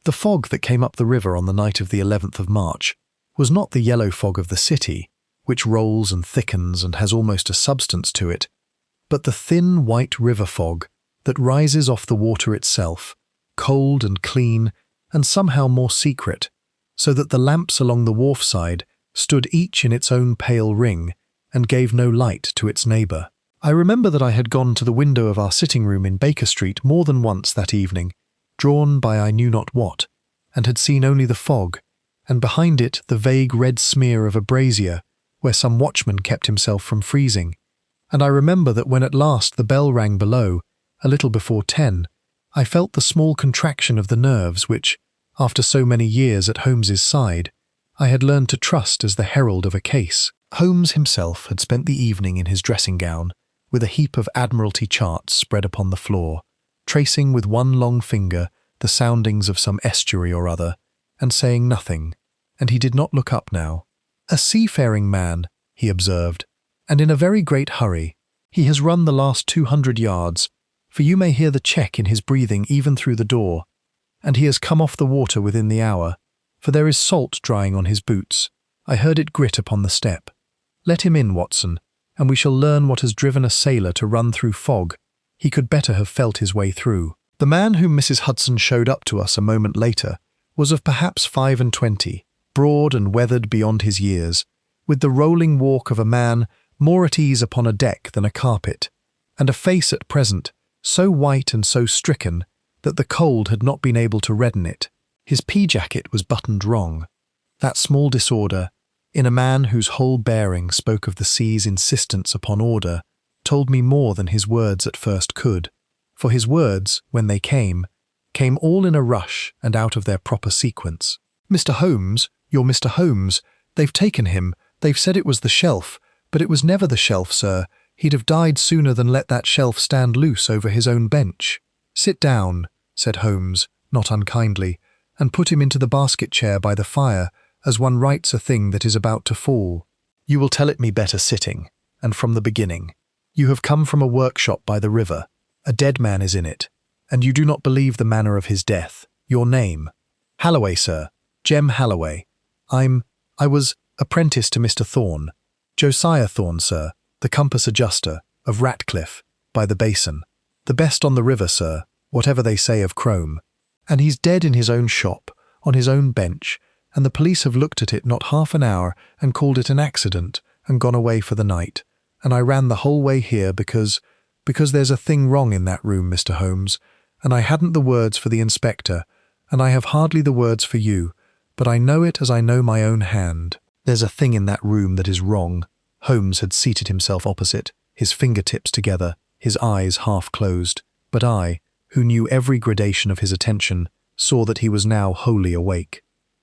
The fog that came up the river on the night of the 11th of March was not the yellow fog of the city, which rolls and thickens and has almost a substance to it, but the thin white river fog that rises off the water itself, cold and clean and somehow more secret, so that the lamps along the wharf side stood each in its own pale ring and gave no light to its neighbour. I remember that I had gone to the window of our sitting room in Baker Street more than once that evening, drawn by I knew not what, and had seen only the fog, and behind it the vague red smear of a brazier where some watchman kept himself from freezing. And I remember that when at last the bell rang below, a little before 10, I felt the small contraction of the nerves which, after so many years at Holmes's side, I had learned to trust as the herald of a case. Holmes himself had spent the evening in his dressing gown, with a heap of Admiralty charts spread upon the floor, tracing with one long finger the soundings of some estuary or other, and saying nothing, and he did not look up now. "A seafaring man," he observed, "and in a very great hurry. He has run the last 200 yards, for you may hear the check in his breathing even through the door, and he has come off the water within the hour, for there is salt drying on his boots. I heard it grit upon the step. Let him in, Watson, and we shall learn what has driven a sailor to run through fog. He could better have felt his way through." The man whom Mrs. Hudson showed up to us a moment later was of perhaps 25, broad and weathered beyond his years, with the rolling walk of a man more at ease upon a deck than a carpet, and a face at present so white and so stricken that the cold had not been able to redden it. His pea-jacket was buttoned wrong. That small disorder, in a man whose whole bearing spoke of the sea's insistence upon order, told me more than his words at first could, for his words, when they came all in a rush and out of their proper sequence. "Mr. Holmes, you're Mr. Holmes. They've taken him. They've said it was the shelf, but it was never the shelf, sir. He'd have died sooner than let that shelf stand loose over his own bench." "Sit down," said Holmes, not unkindly, "and put him into the basket chair by the fire, as one writes a thing that is about to fall. You will tell it me better sitting, and from the beginning. You have come from a workshop by the river. A dead man is in it, and you do not believe the manner of his death. Your name?" "Halloway, sir. Jem Halloway. I was apprentice to Mr. Thorne. Josiah Thorne, sir, the compass adjuster, of Ratcliff, by the basin. The best on the river, sir, whatever they say of Crome. And he's dead in his own shop, on his own bench, and the police have looked at it not half an hour and called it an accident and gone away for the night. And I ran the whole way here because there's a thing wrong in that room, Mr. Holmes, and I hadn't the words for the inspector, and I have hardly the words for you, but I know it as I know my own hand. There's a thing in that room that is wrong." Holmes had seated himself opposite, his fingertips together, his eyes half closed, but I, who knew every gradation of his attention, saw that he was now wholly awake.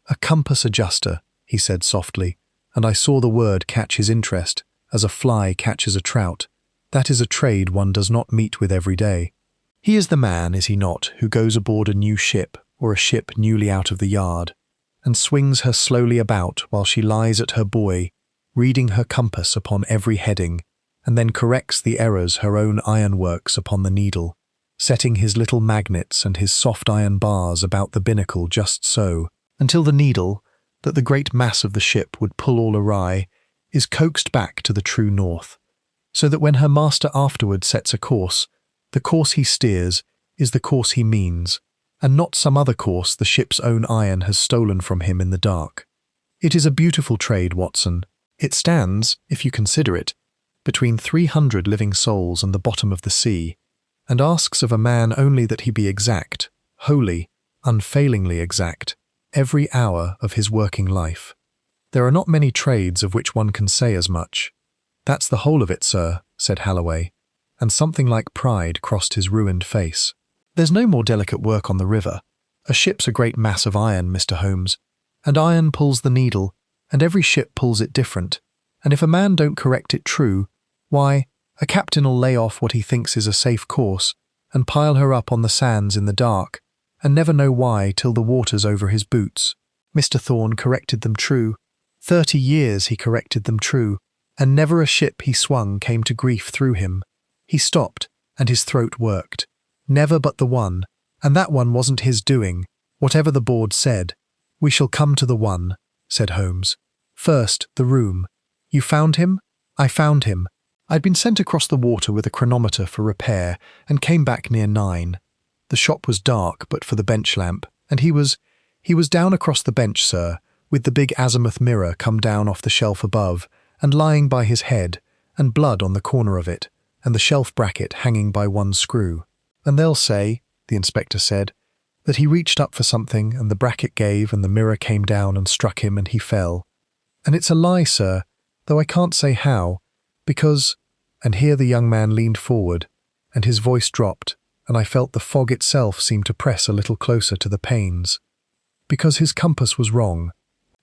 "A compass adjuster," he said softly, and I saw the word catch his interest, as a fly catches a trout. "That is a trade one does not meet with every day. He is the man, is he not, who goes aboard a new ship, or a ship newly out of the yard, and swings her slowly about while she lies at her buoy, reading her compass upon every heading, and then corrects the errors her own iron works upon the needle, setting his little magnets and his soft iron bars about the binnacle just so, until the needle, that the great mass of the ship would pull all awry, is coaxed back to the true north, so that when her master afterward sets a course, the course he steers is the course he means, and not some other course the ship's own iron has stolen from him in the dark. It is a beautiful trade, Watson. It stands, if you consider it, between 300 living souls and the bottom of the sea, and asks of a man only that he be exact, wholly, unfailingly exact, every hour of his working life. There are not many trades of which one can say as much. "That's the whole of it, sir," said Halloway, and something like pride crossed his ruined face. "There's no more delicate work on the river. A ship's a great mass of iron, Mr. Holmes, and iron pulls the needle, and every ship pulls it different, and if a man don't correct it true, why, a captain'll lay off what he thinks is a safe course, and pile her up on the sands in the dark, and never know why till the water's over his boots. Mr. Thorne corrected them true. 30 years he corrected them true, and never a ship he swung came to grief through him. He stopped, and his throat worked. Never but the one, and that one wasn't his doing, Whatever the board said, we shall come to the one, said Holmes. First, the room. You found him? I found him. I'd been sent across the water with a chronometer for repair and came back near 9. The shop was dark but for the bench lamp, and he was down across the bench, sir, with the big azimuth mirror come down off the shelf above and lying by his head, and blood on the corner of it, and the shelf bracket hanging by one screw. And they'll say, the inspector said, that he reached up for something and the bracket gave and the mirror came down and struck him and he fell. And it's a lie, sir, though I can't say how, because—" and here the young man leaned forward, and his voice dropped, and I felt the fog itself seem to press a little closer to the panes. "Because his compass was wrong."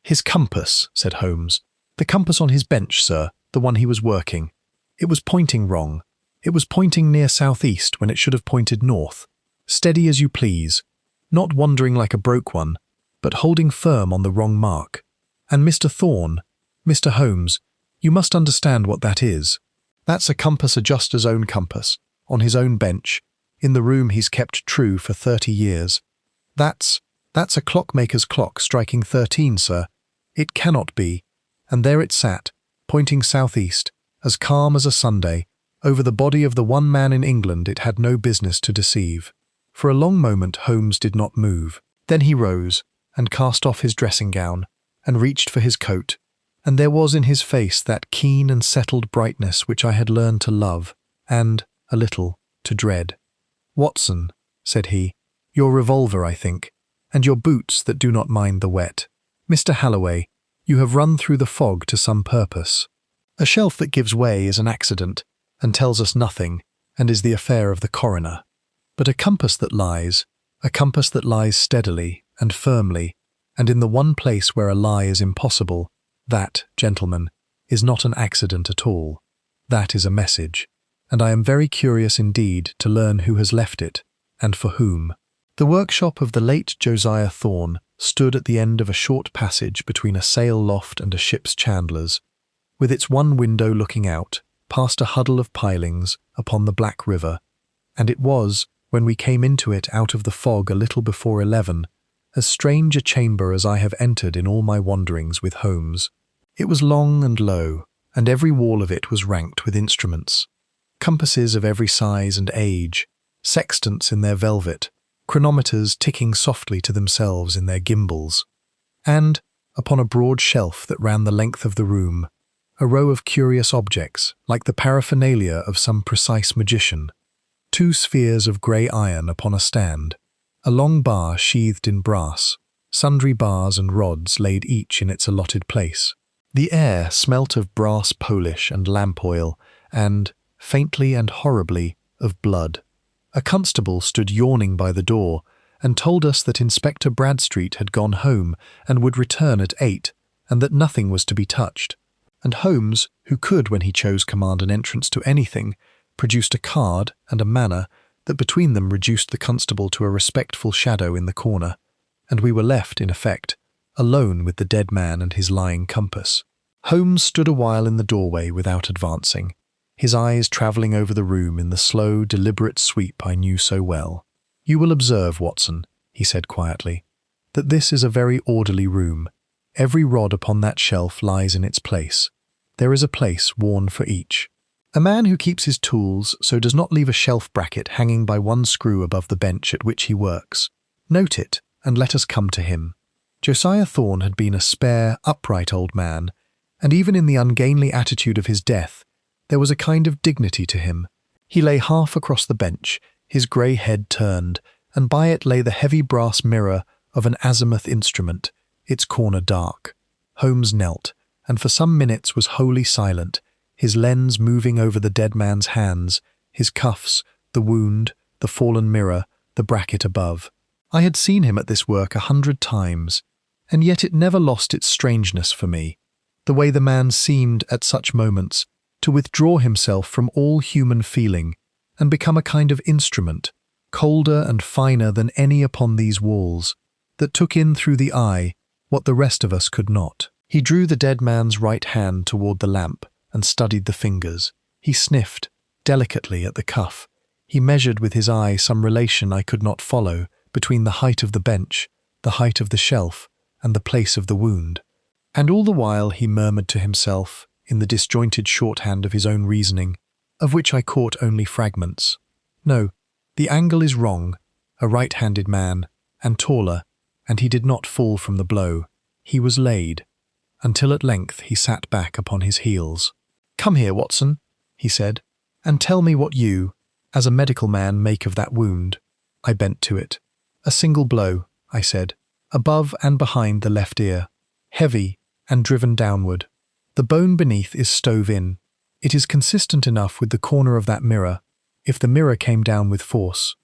"His compass," said Holmes. "The compass on his bench, sir, the one he was working. It was pointing wrong. It was pointing near southeast when it should have pointed north. Steady as you please, not wandering like a broke one, but holding firm on the wrong mark. And Mr. Thorne, Mr. Holmes, you must understand what that is. That's a compass adjuster's own compass, on his own bench, in the room he's kept true for 30 years. That's a clockmaker's clock striking 13, sir. It cannot be. And there it sat, pointing southeast, as calm as a Sunday, over the body of the one man in England it had no business to deceive. For a long moment Holmes did not move. Then he rose, and cast off his dressing gown, and reached for his coat, and there was in his face that keen and settled brightness which I had learned to love, and, a little, to dread. "Watson," said he, "your revolver, I think, and your boots that do not mind the wet. Mr. Halloway, you have run through the fog to some purpose. A shelf that gives way is an accident, and tells us nothing, and is the affair of the coroner. But a compass that lies steadily and firmly, and in the one place where a lie is impossible, that, gentlemen, is not an accident at all. That is a message, and I am very curious indeed to learn who has left it, and for whom." The workshop of the late Josiah Thorne stood at the end of a short passage between a sail loft and a ship's chandler's, with its one window looking out, past a huddle of pilings, upon the Black River, and it was, when we came into it out of the fog a little before 11, as strange a chamber as I have entered in all my wanderings with Holmes. It was long and low, and every wall of it was ranked with instruments. Compasses of every size and age, sextants in their velvet, chronometers ticking softly to themselves in their gimbals, and, upon a broad shelf that ran the length of the room, a row of curious objects, like the paraphernalia of some precise magician. 2 spheres of grey iron upon a stand, a long bar sheathed in brass, sundry bars and rods laid each in its allotted place. The air smelt of brass polish and lamp oil, and, faintly and horribly, of blood. A constable stood yawning by the door, and told us that Inspector Bradstreet had gone home and would return at 8, and that nothing was to be touched. And Holmes, who could, when he chose, command an entrance to anything, produced a card and a manner that between them reduced the constable to a respectful shadow in the corner, and we were left, in effect, alone with the dead man and his lying compass. Holmes stood a while in the doorway without advancing, his eyes travelling over the room in the slow, deliberate sweep I knew so well. "You will observe, Watson," he said quietly, "that this is a very orderly room. Every rod upon that shelf lies in its place. There is a place worn for each. A man who keeps his tools so does not leave a shelf bracket hanging by one screw above the bench at which he works. Note it, and let us come to him." Josiah Thorne had been a spare, upright old man, and even in the ungainly attitude of his death, there was a kind of dignity to him. He lay half across the bench, his grey head turned, and by it lay the heavy brass mirror of an azimuth instrument, its corner dark. Holmes knelt, and for some minutes was wholly silent, his lens moving over the dead man's hands, his cuffs, the wound, the fallen mirror, the bracket above. I had seen him at this work 100 times, and yet it never lost its strangeness for me, the way the man seemed, at such moments, to withdraw himself from all human feeling and become a kind of instrument, colder and finer than any upon these walls, that took in through the eye what the rest of us could not. He drew the dead man's right hand toward the lamp and studied the fingers. He sniffed, delicately, at the cuff. He measured with his eye some relation I could not follow between the height of the bench the height of the shelf, and the place of the wound. And all the while he murmured to himself, in the disjointed shorthand of his own reasoning, of which I caught only fragments. No, the angle is wrong, a right-handed man, and taller, and he did not fall from the blow. He was laid, until at length he sat back upon his heels. "Come here, Watson," he said, "and tell me what you, as a medical man, make of that wound." I bent to it. "A single blow," I said, "above and behind the left ear, heavy and driven downward. The bone beneath is stove in. It is consistent enough with the corner of that mirror, if the mirror came down with force."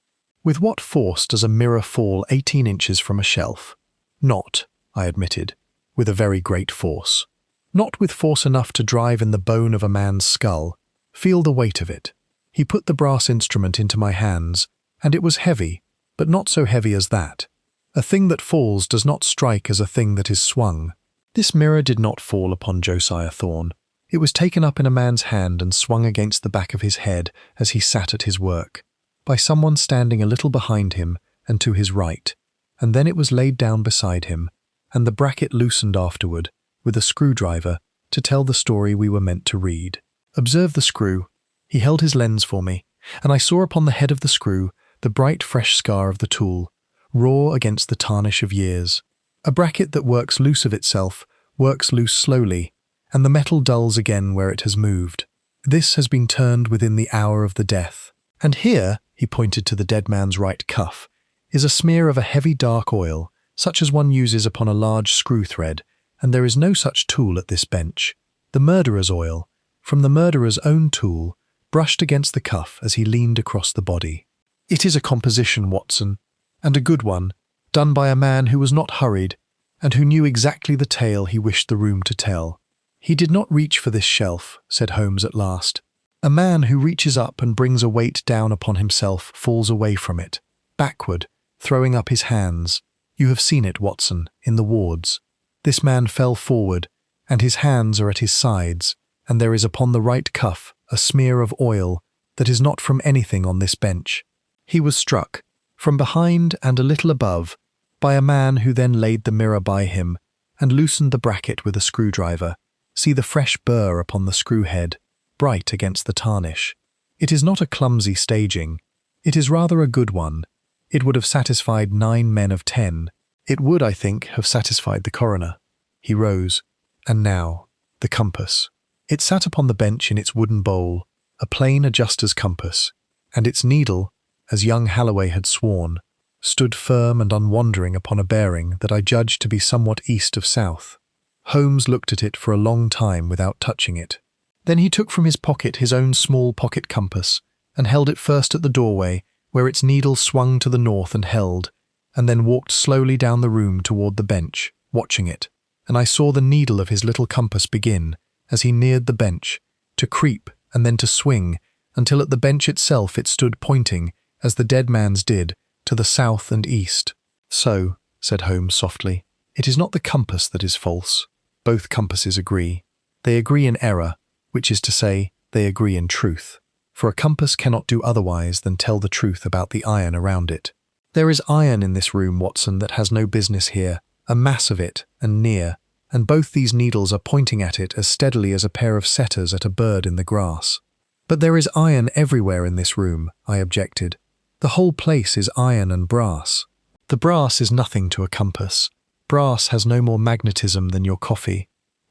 "With what force does a mirror fall 18 inches from a shelf?" "Not," I admitted, "with a very great force. Not with force enough to drive in the bone of a man's skull. Feel the weight of it." He put the brass instrument into my hands, and it was heavy, but not so heavy as that. A thing that falls does not strike as a thing that is swung. This mirror did not fall upon Josiah Thorne. It was taken up in a man's hand and swung against the back of his head as he sat at his work, by someone standing a little behind him and to his right, and then it was laid down beside him, and the bracket loosened afterward, with a screwdriver, to tell the story we were meant to read. Observe the screw. He held his lens for me, and I saw upon the head of the screw the bright fresh scar of the tool, raw against the tarnish of years. A bracket that works loose of itself works loose slowly, and the metal dulls again where it has moved. This has been turned within the hour of the death. And here, he pointed to the dead man's right cuff, is a smear of a heavy dark oil, such as one uses upon a large screw thread, and there is no such tool at this bench. The murderer's oil, from the murderer's own tool, brushed against the cuff as he leaned across the body. It is a composition, Watson, and a good one, done by a man who was not hurried, and who knew exactly the tale he wished the room to tell. "He did not reach for this shelf," said Holmes at last. "A man who reaches up and brings a weight down upon himself falls away from it, backward, throwing up his hands. You have seen it, Watson, in the wards. This man fell forward, and his hands are at his sides, and there is upon the right cuff a smear of oil that is not from anything on this bench. He was struck, from behind and a little above, by a man who then laid the mirror by him and loosened the bracket with a screwdriver. See the fresh burr upon the screw head, bright against the tarnish. It is not a clumsy staging. It is rather a good one. It would have satisfied 9 men of 10. It would, I think, have satisfied the coroner." He rose. "And now, the compass." It sat upon the bench in its wooden bowl, a plain adjuster's compass, and its needle, as young Halloway had sworn, stood firm and unwandering upon a bearing that I judged to be somewhat east of south. Holmes looked at it for a long time without touching it. Then he took from his pocket his own small pocket compass, and held it first at the doorway, where its needle swung to the north and held, and then walked slowly down the room toward the bench, watching it, and I saw the needle of his little compass begin, as he neared the bench, to creep and then to swing, until at the bench itself it stood pointing, as the dead man's did, to the south and east. "So," said Holmes softly, "it is not the compass that is false. Both compasses agree. They agree in error, which is to say, they agree in truth. For a compass cannot do otherwise than tell the truth about the iron around it. There is iron in this room, Watson, that has no business here, a mass of it, and near, and both these needles are pointing at it as steadily as a pair of setters at a bird in the grass." "But there is iron everywhere in this room," I objected. "The whole place is iron and brass." "The brass is nothing to a compass. Brass has no more magnetism than your coffee.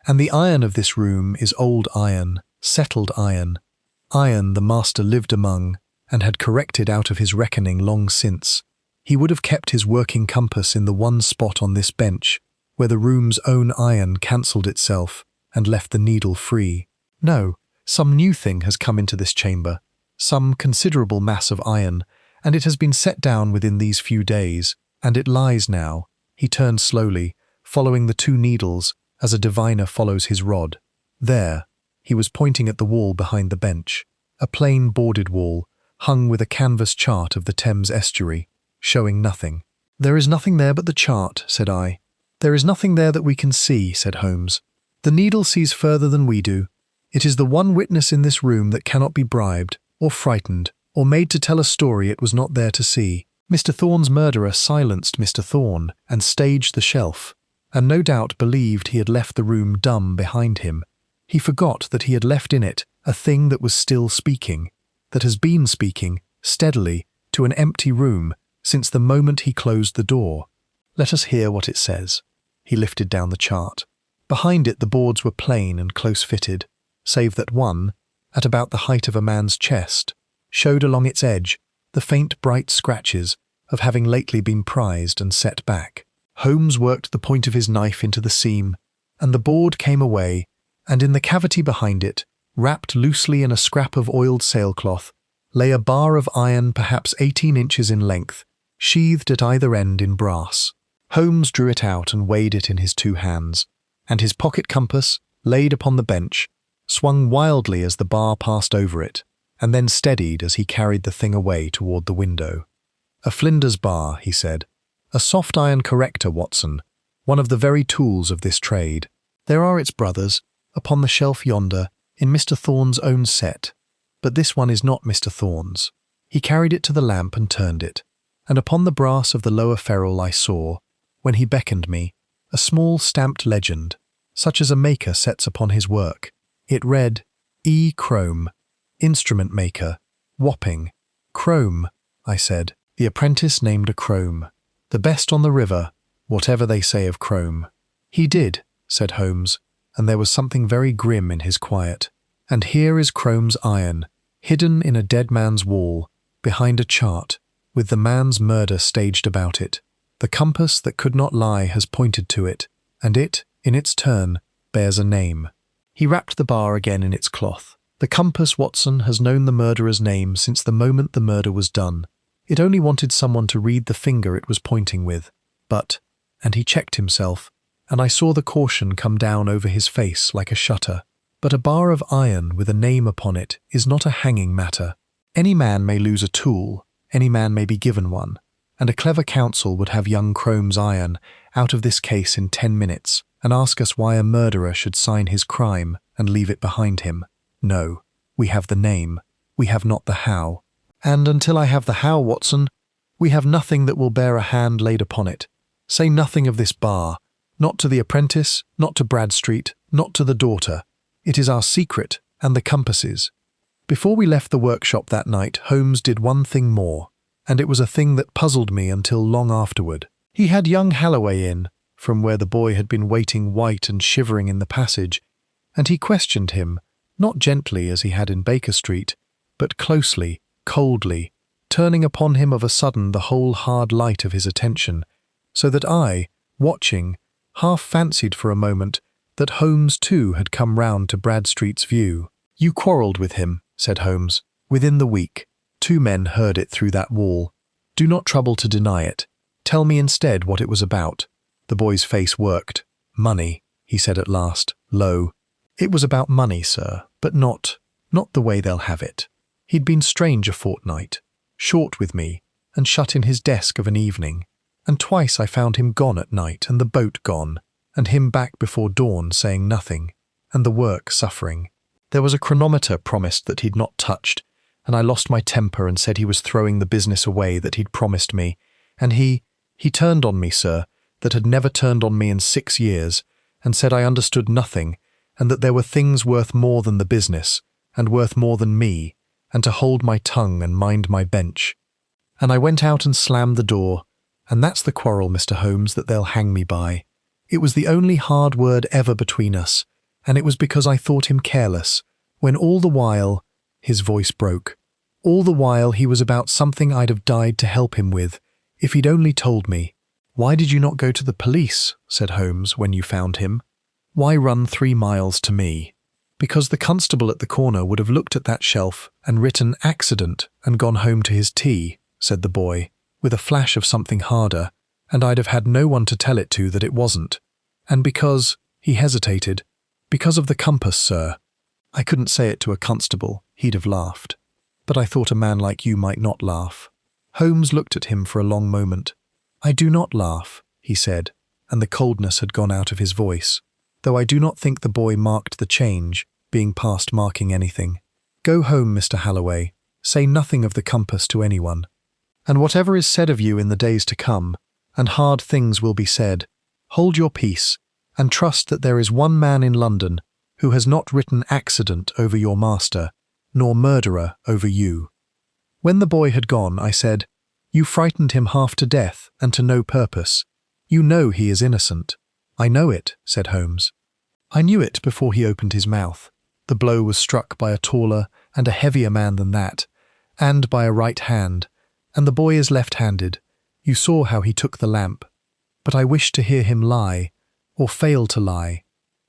And the iron of this room is old iron, settled iron. Iron the master lived among, and had corrected out of his reckoning long since. He would have kept his working compass in the one spot on this bench, where the room's own iron cancelled itself and left the needle free. No, some new thing has come into this chamber, some considerable mass of iron, and it has been set down within these few days, and it lies now." He turned slowly, following the 2 needles, as a diviner follows his rod. "There." He was pointing at the wall behind the bench, a plain boarded wall, hung with a canvas chart of the Thames estuary, showing nothing. "There is nothing there but the chart," said I. "There is nothing there that we can see," said Holmes. "The needle sees further than we do. It is the one witness in this room that cannot be bribed, or frightened, or made to tell a story it was not there to see. Mr. Thorne's murderer silenced Mr. Thorne and staged the shelf, and no doubt believed he had left the room dumb behind him. He forgot that he had left in it a thing that was still speaking, that has been speaking, steadily, to an empty room since the moment he closed the door. Let us hear what it says. He lifted down the chart. Behind it the boards were plain and close-fitted, save that one, at about the height of a man's chest, showed along its edge the faint bright scratches of having lately been prized and set back. Holmes worked the point of his knife into the seam, and the board came away, and in the cavity behind it, wrapped loosely in a scrap of oiled sailcloth, lay a bar of iron perhaps 18 inches in length, sheathed at either end in brass. Holmes drew it out and weighed it in his 2 hands, and his pocket compass, laid upon the bench, swung wildly as the bar passed over it, and then steadied as he carried the thing away toward the window. "A Flinders bar," he said. "A soft iron corrector, Watson, one of the very tools of this trade. There are its brothers, upon the shelf yonder, in Mr. Thorne's own set, but this one is not Mr. Thorne's." He carried it to the lamp and turned it, and upon the brass of the lower ferrule I saw, when he beckoned me, a small stamped legend, such as a maker sets upon his work. It read, "E. Crome, instrument maker, Wapping." "Crome," I said. "The apprentice named a Crome. The best on the river, whatever they say of Crome." "He did," said Holmes, and there was something very grim in his quiet. "And here is Crome's iron, hidden in a dead man's wall, behind a chart, with the man's murder staged about it. The compass that could not lie has pointed to it, and it, in its turn, bears a name." He wrapped the bar again in its cloth. "The compass, Watson, has known the murderer's name since the moment the murder was done. It only wanted someone to read the finger it was pointing with. But," and he checked himself, and I saw the caution come down over his face like a shutter, "but a bar of iron with a name upon it is not a hanging matter. Any man may lose a tool, any man may be given one, and a clever counsel would have young Crome's iron out of this case in 10 minutes and ask us why a murderer should sign his crime and leave it behind him. No, we have the name, we have not the how. And until I have the how, Watson, we have nothing that will bear a hand laid upon it. Say nothing of this bar, not to the apprentice, not to Bradstreet, not to the daughter. It is our secret, and the compass's." Before we left the workshop that night, Holmes did one thing more, and it was a thing that puzzled me until long afterward. He had young Halloway in, from where the boy had been waiting white and shivering in the passage, and he questioned him, not gently as he had in Baker Street, but closely, coldly, turning upon him of a sudden the whole hard light of his attention, so that I, watching, half fancied for a moment that Holmes too had come round to Bradstreet's view. "You quarrelled with him," said Holmes, "within the week. 2 men heard it through that wall. Do not trouble to deny it. Tell me instead what it was about." The boy's face worked. "Money," he said at last, low. "It was about money, sir, but not the way they'll have it. He'd been strange a fortnight, short with me, and shut in his desk of an evening, and twice I found him gone at night and the boat gone, and him back before dawn saying nothing, and the work suffering. There was a chronometer promised that he'd not touched, and I lost my temper and said he was throwing the business away that he'd promised me, and he turned on me, sir, that had never turned on me in 6 years, and said I understood nothing, and that there were things worth more than the business, and worth more than me, and to hold my tongue and mind my bench. And I went out and slammed the door, and that's the quarrel, Mr. Holmes, that they'll hang me by. It was the only hard word ever between us, and it was because I thought him careless, when all the while—" his voice broke. "All the while he was about something I'd have died to help him with, if he'd only told me." "Why did you not go to the police?" said Holmes, "when you found him? Why run 3 miles to me?" "Because the constable at the corner would have looked at that shelf and written 'accident' and gone home to his tea," said the boy, with a flash of something harder, "and I'd have had no one to tell it to that it wasn't. And because—" he hesitated, "because of the compass, sir. I couldn't say it to a constable, he'd have laughed. But I thought a man like you might not laugh." Holmes looked at him for a long moment. "I do not laugh," he said, and the coldness had gone out of his voice, though I do not think the boy marked the change, being past marking anything. "Go home, Mr. Halloway. Say nothing of the compass to anyone." And whatever is said of you in the days to come, and hard things will be said, hold your peace, and trust that there is one man in London who has not written accident over your master, nor murderer over you. When the boy had gone, I said, You frightened him half to death, and to no purpose. You know he is innocent. I know it, said Holmes. I knew it before he opened his mouth. The blow was struck by a taller and a heavier man than that, and by a right hand, and the boy is left-handed. You saw how he took the lamp. But I wished to hear him lie, or fail to lie.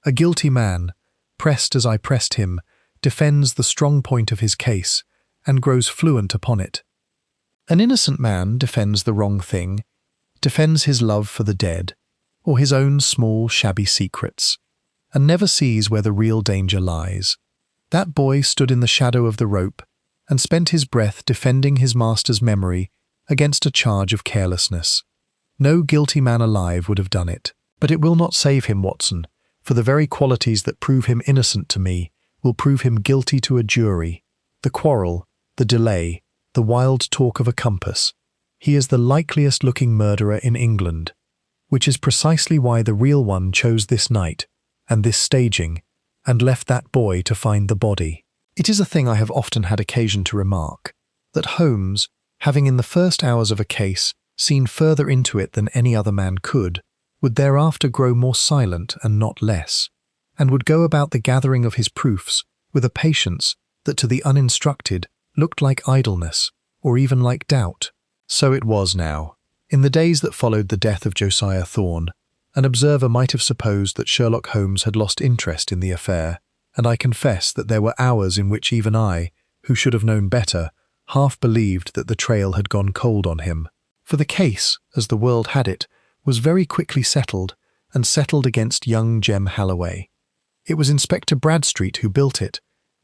A guilty man, pressed as I pressed him, defends the strong point of his case, and grows fluent upon it. An innocent man defends the wrong thing, defends his love for the dead, or his own small, shabby secrets, and never sees where the real danger lies. That boy stood in the shadow of the rope, and spent his breath defending his master's memory against a charge of carelessness. No guilty man alive would have done it. But it will not save him, Watson, for the very qualities that prove him innocent to me will prove him guilty to a jury. The quarrel, the delay, the wild talk of a compass. He is the likeliest-looking murderer in England, which is precisely why the real one chose this night, and this staging, and left that boy to find the body. It is a thing I have often had occasion to remark, that Holmes, having in the first hours of a case seen further into it than any other man could, would thereafter grow more silent and not less, and would go about the gathering of his proofs with a patience that to the uninstructed looked like idleness, or even like doubt. So it was now. In the days that followed the death of Josiah Thorne, an observer might have supposed that Sherlock Holmes had lost interest in the affair, and I confess that there were hours in which even I, who should have known better, half believed that the trail had gone cold on him. For the case, as the world had it, was very quickly settled, and settled against young Jem Halloway. It was Inspector Bradstreet who built it,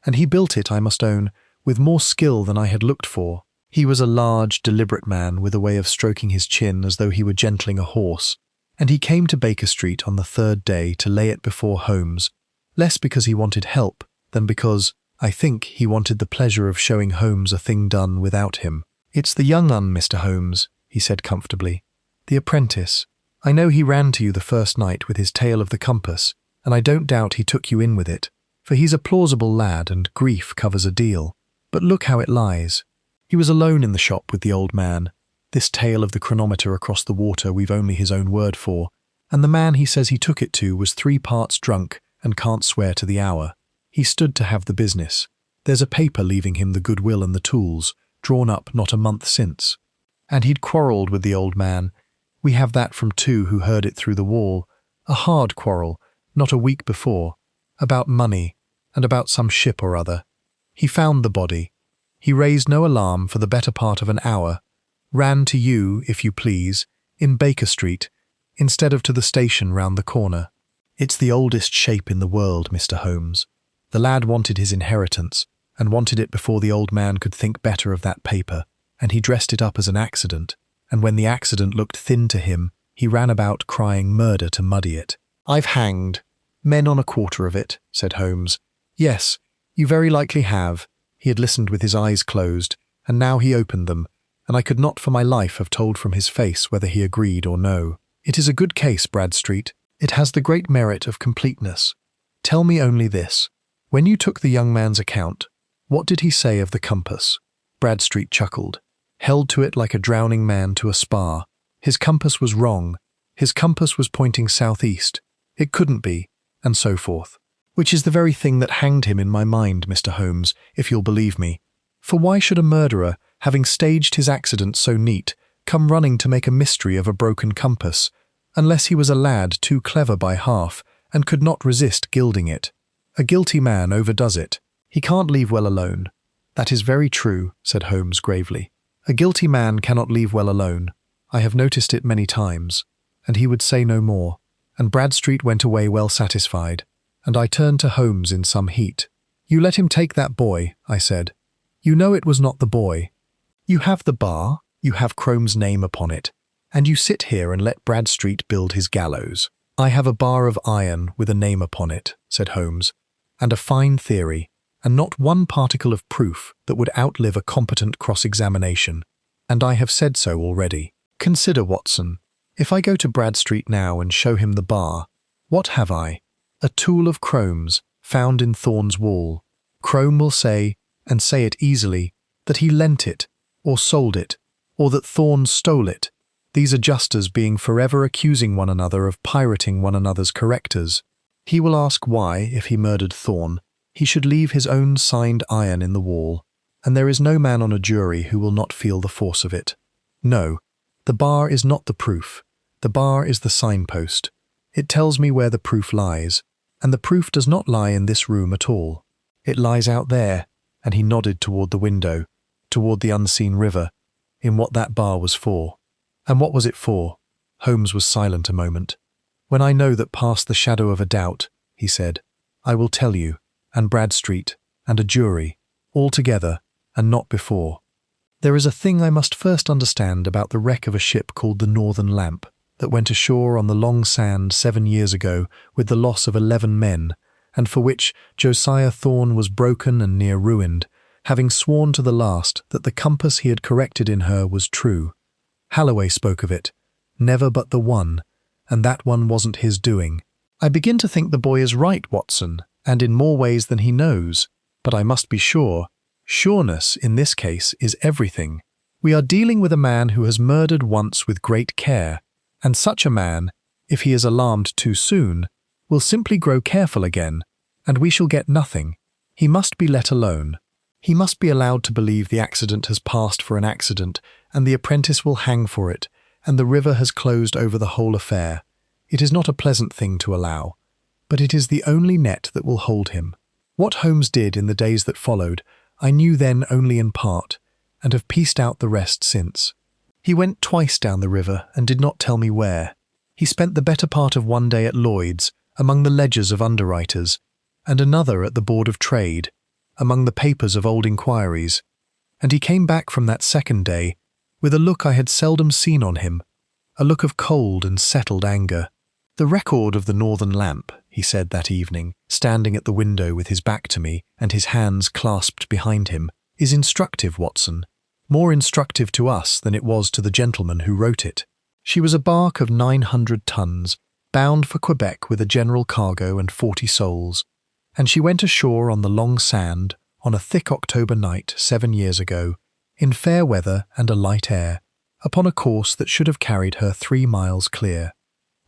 and he built it, I must own, with more skill than I had looked for. He was a large, deliberate man with a way of stroking his chin as though he were gentling a horse, and he came to Baker Street on the third day to lay it before Holmes, less because he wanted help than because, I think, he wanted the pleasure of showing Holmes a thing done without him. "It's the young un, Mr. Holmes," he said comfortably. "The apprentice. I know he ran to you the first night with his tale of the compass, and I don't doubt he took you in with it, for he's a plausible lad and grief covers a deal. But look how it lies. He was alone in the shop with the old man. This tale of the chronometer across the water we've only his own word for, and the man he says he took it to was 3 parts drunk and can't swear to the hour. He stood to have the business. There's a paper leaving him the goodwill and the tools, drawn up not a month since. And he'd quarrelled with the old man. We have that from 2 who heard it through the wall. A hard quarrel, not a week before, about money, and about some ship or other. He found the body. He raised no alarm for the better part of an hour, ran to you, if you please, in Baker Street, instead of to the station round the corner. It's the oldest shape in the world, Mr. Holmes. The lad wanted his inheritance, and wanted it before the old man could think better of that paper, and he dressed it up as an accident, and when the accident looked thin to him, he ran about crying murder to muddy it. I've hanged men on a quarter of it, said Holmes. Yes, you very likely have. He had listened with his eyes closed, and now he opened them, and I could not for my life have told from his face whether he agreed or no. It is a good case, Bradstreet. It has the great merit of completeness. Tell me only this. When you took the young man's account, what did he say of the compass? Bradstreet chuckled, held to it like a drowning man to a spar. His compass was wrong. His compass was pointing southeast. It couldn't be, and so forth. Which is the very thing that hanged him in my mind, Mr. Holmes, if you'll believe me. For why should a murderer, having staged his accident so neat, come running to make a mystery of a broken compass, unless he was a lad too clever by half, and could not resist gilding it? A guilty man overdoes it. He can't leave well alone. That is very true, said Holmes gravely. A guilty man cannot leave well alone. I have noticed it many times. And he would say no more, and Bradstreet went away well satisfied, and I turned to Holmes in some heat. You let him take that boy, I said. You know it was not the boy. You have the bar, you have Crome's name upon it, and you sit here and let Bradstreet build his gallows. I have a bar of iron with a name upon it, said Holmes, and a fine theory, and not one particle of proof that would outlive a competent cross-examination. And I have said so already. Consider, Watson, if I go to Bradstreet now and show him the bar, what have I? A tool of Chrome's, found in Thorne's wall. Crome will say, and say it easily, that he lent it, or sold it, or that Thorne stole it, these adjusters being forever accusing one another of pirating one another's correctors. He will ask why, if he murdered Thorne, he should leave his own signed iron in the wall, and there is no man on a jury who will not feel the force of it. No, the bar is not the proof. The bar is the signpost. It tells me where the proof lies, and the proof does not lie in this room at all. It lies out there, and he nodded toward the window, toward the unseen river, in what that bar was for. And what was it for? Holmes was silent a moment. When I know that past the shadow of a doubt, he said, I will tell you, and Bradstreet, and a jury, all together, and not before. There is a thing I must first understand about the wreck of a ship called the Northern Lamp, that went ashore on the long sand 7 years ago with the loss of 11 men, and for which Josiah Thorne was broken and near ruined, having sworn to the last that the compass he had corrected in her was true. Halloway spoke of it, never but the one, and that one wasn't his doing. I begin to think the boy is right, Watson, and in more ways than he knows, but I must be sure. Sureness, in this case, is everything. We are dealing with a man who has murdered once with great care, and such a man, if he is alarmed too soon, will simply grow careful again, and we shall get nothing. He must be let alone. He must be allowed to believe the accident has passed for an accident, and the apprentice will hang for it, and the river has closed over the whole affair. It is not a pleasant thing to allow, but it is the only net that will hold him. What Holmes did in the days that followed, I knew then only in part, and have pieced out the rest since. He went twice down the river and did not tell me where. He spent the better part of one day at Lloyd's, among the ledgers of underwriters, and another at the Board of Trade, among the papers of old inquiries, and he came back from that second day with a look I had seldom seen on him, a look of cold and settled anger. The record of the Northern Lamp, he said that evening, standing at the window with his back to me and his hands clasped behind him, is instructive, Watson, more instructive to us than it was to the gentleman who wrote it. She was a bark of 900 tons, bound for Quebec with a general cargo and 40 souls, and she went ashore on the long sand on a thick October night 7 years ago, in fair weather and a light air, upon a course that should have carried her 3 miles clear.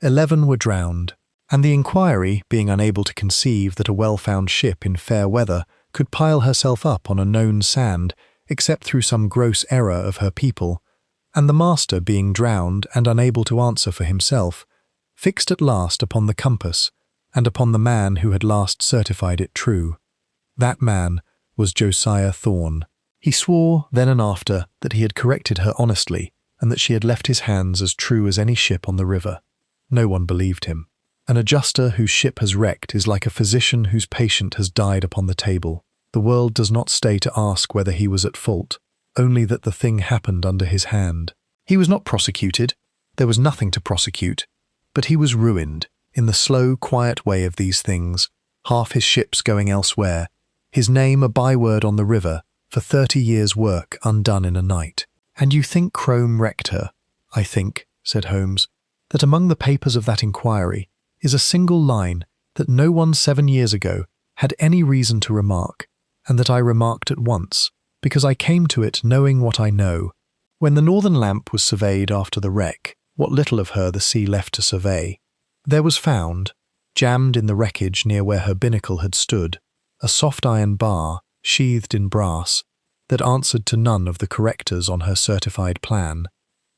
11 were drowned, and the inquiry, being unable to conceive that a well-found ship in fair weather could pile herself up on a known sand except through some gross error of her people, and the master being drowned and unable to answer for himself, fixed at last upon the compass and upon the man who had last certified it true. That man was Josiah Thorne. He swore then and after that he had corrected her honestly and that she had left his hands as true as any ship on the river. No one believed him. An adjuster whose ship has wrecked is like a physician whose patient has died upon the table. The world does not stay to ask whether he was at fault, only that the thing happened under his hand. He was not prosecuted. There was nothing to prosecute. But he was ruined, in the slow, quiet way of these things, half his ships going elsewhere, his name a byword on the river, for 30 years' work undone in a night. And you think Crome wrecked her? I think, said Holmes, that among the papers of that inquiry is a single line that no one 7 years ago had any reason to remark, and that I remarked at once, because I came to it knowing what I know. When the Northern Lamp was surveyed after the wreck, what little of her the sea left to survey, there was found, jammed in the wreckage near where her binnacle had stood, a soft iron bar, sheathed in brass, that answered to none of the correctors on her certified plan.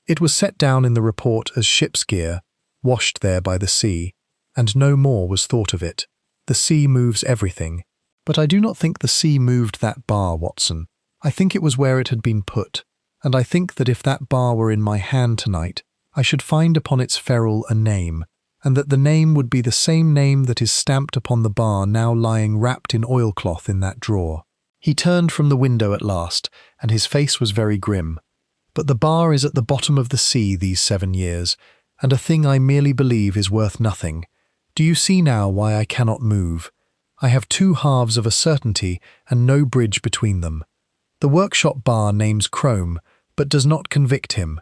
It was set down in the report as ship's gear, washed there by the sea, and no more was thought of it. The sea moves everything, but I do not think the sea moved that bar, Watson. I think it was where it had been put, and I think that if that bar were in my hand tonight, I should find upon its ferrule a name, and that the name would be the same name that is stamped upon the bar now lying wrapped in oilcloth in that drawer. He turned from the window at last, and his face was very grim. But the bar is at the bottom of the sea these 7 years, and a thing I merely believe is worth nothing. Do you see now why I cannot move? I have 2 halves of a certainty and no bridge between them. The workshop bar names Crome, but does not convict him.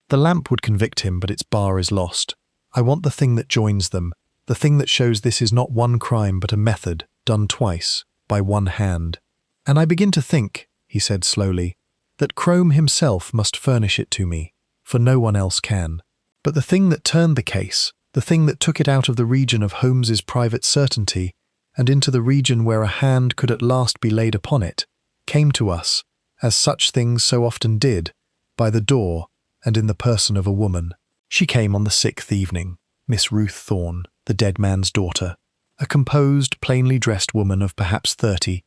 The lamp would convict him, but its bar is lost. I want the thing that joins them, the thing that shows this is not one crime but a method, done twice, by one hand. And I begin to think, he said slowly, that Crome himself must furnish it to me, for no one else can. But the thing that turned the case, the thing that took it out of the region of Holmes's private certainty and into the region where a hand could at last be laid upon it, came to us, as such things so often did, by the door and in the person of a woman. She came on the 6th evening, Miss Ruth Thorne, the dead man's daughter, a composed, plainly dressed woman of perhaps 30,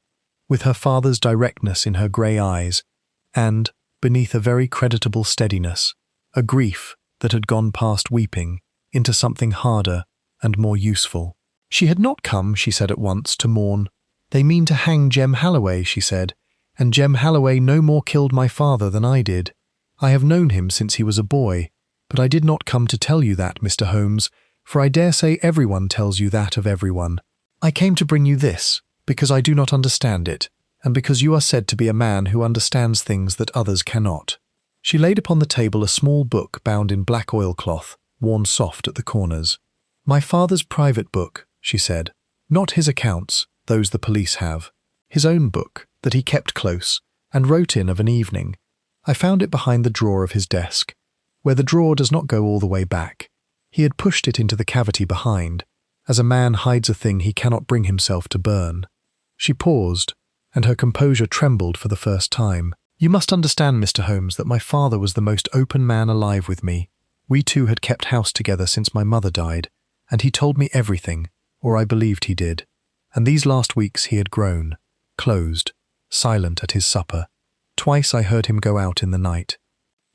with her father's directness in her grey eyes, and, beneath a very creditable steadiness, a grief that had gone past weeping into something harder and more useful. She had not come, she said at once, to mourn. They mean to hang Jem Halloway, she said, and Jem Halloway no more killed my father than I did. I have known him since he was a boy, but I did not come to tell you that, Mr. Holmes, for I dare say everyone tells you that of everyone. I came to bring you this, because I do not understand it, and because you are said to be a man who understands things that others cannot. She laid upon the table a small book bound in black oilcloth, worn soft at the corners. My father's private book, she said, not his accounts, those the police have. His own book, that he kept close, and wrote in of an evening. I found it behind the drawer of his desk, where the drawer does not go all the way back. He had pushed it into the cavity behind, as a man hides a thing he cannot bring himself to burn. She paused, and her composure trembled for the first time. You must understand, Mr. Holmes, that my father was the most open man alive with me. We two had kept house together since my mother died, and he told me everything, or I believed he did. And these last weeks he had grown, closed, silent at his supper. Twice I heard him go out in the night.